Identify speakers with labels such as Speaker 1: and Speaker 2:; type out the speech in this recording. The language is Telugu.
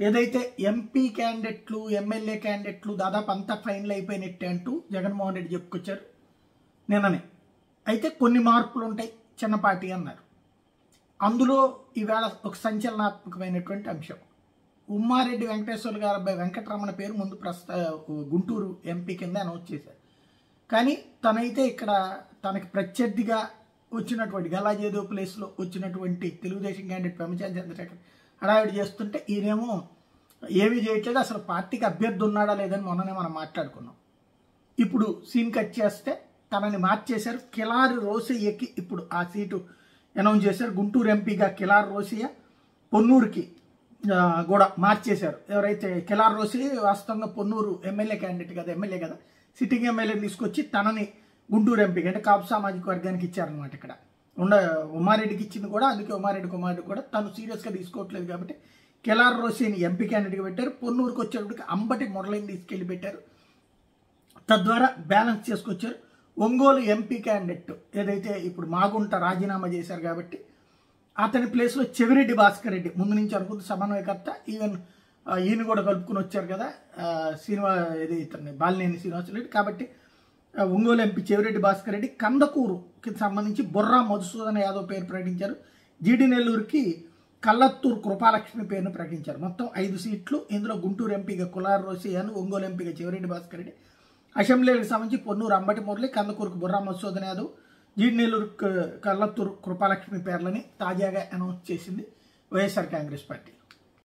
Speaker 1: ఏదైతే ఎంపీ క్యాండిడేట్లు ఎమ్మెల్యే క్యాండిడేట్లు దాదాపు అంతా ఫైనల్ అయిపోయినట్టే అంటూ జగన్మోహన్ రెడ్డి చెప్పుకొచ్చారు నిన్ననే. అయితే కొన్ని మార్పులు ఉంటాయి చిన్నపాటి అన్నారు. అందులో ఈవేళ ఒక సంచలనాత్మకమైనటువంటి అంశం, ఉమ్మారెడ్డి వెంకటేశ్వర గారు అబ్బాయి వెంకటరమణ పేరు ముందు గుంటూరు ఎంపీ కింద అనౌన్స్ చేశారు. కానీ తనైతే ఇక్కడ తనకి ప్రత్యర్థిగా వచ్చినటువంటి గల్లాజేదో ప్లేస్లో వచ్చినటువంటి తెలుగుదేశం క్యాండిడేట్ పెమ్మసాని చంద్రశేఖర్ హడావిడి చేస్తుంటే ఈయనేమో ఏమీ చేయట్లేదు, అసలు పార్టీకి అభ్యర్థి ఉన్నాడా లేదని మొన్ననే మనం మాట్లాడుకున్నాం. ఇప్పుడు సీన్ కట్ చేస్తే తనని మార్చేశారు. కిలారి రోసయ్యకి ఇప్పుడు ఆ సీటు అనౌన్స్ చేశారు. గుంటూరు ఎంపీగా కిలారి రోసయ్య, పొన్నూరుకి కూడా మార్చేశారు. ఎవరైతే కిలారి రోసయ్య వాస్తవంగా పొన్నూరు ఎమ్మెల్యే క్యాండిడేట్ కదా, ఎమ్మెల్యే కదా, సిట్టింగ్ ఎమ్మెల్యేని తీసుకొచ్చి తనని గుంటూరు ఎంపీకి అంటే కాపు సామాజిక వర్గానికి ఇచ్చారనమాట. ఇక్కడ ఉమ్మారెడ్డికి ఇచ్చింది కూడా, అందుకే ఉమ్మారెడ్డి కుమారుడు కూడా తను సీరియస్గా తీసుకోవట్లేదు కాబట్టి కిలారి రోసయ్యని ఎంపీ క్యాండిడేట్గా పెట్టారు. పొన్నూరుకి వచ్చేటప్పటికి అంబటి మురళిని తీసుకెళ్లి పెట్టారు. తద్వారా బ్యాలెన్స్ చేసుకొచ్చారు. ఒంగోలు ఎంపీ క్యాండిడేట్ ఏదైతే ఇప్పుడు మాగుంట రాజీనామా చేశారు కాబట్టి అతని ప్లేస్లో చెవిరెడ్డి భాస్కర్ రెడ్డి ముందు నుంచి అనుకుంటే సమన్వయకర్త, ఈవెన్ ఈయన కూడా కలుపుకుని వచ్చారు కదా ఇతన్ని బాలినేని శ్రీనివాసరెడ్డి. కాబట్టి ఒంగోలు ఎంపీ చెవిరెడ్డి భాస్కర్ రెడ్డి, కందకూరుకి సంబంధించి బొర్రా మధుసూదన యాదవ్ పేరు ప్రకటించారు. జీడి నెల్లూరుకి కల్లత్తూరు కృపాలక్ష్మి పేరును ప్రకటించారు. మొత్తం 5 సీట్లు. ఇందులో గుంటూరు ఎంపీగా కిలారి రోసయ్యను, ఒంగోలు ఎంపీగా చెవిరెడ్డి భాస్కర్ రెడ్డి, అసెంబ్లీకి సంబంధించి పొన్నూరు అంబటి మురళి, కందకూరుకు బొర్రా మధుసూదన యాదవ్, జీడి నెల్లూరు కల్లత్తూరు కృపాలక్ష్మి పేర్లని తాజాగా అనౌన్స్ చేసింది వైఎస్ఆర్ కాంగ్రెస్ పార్టీ.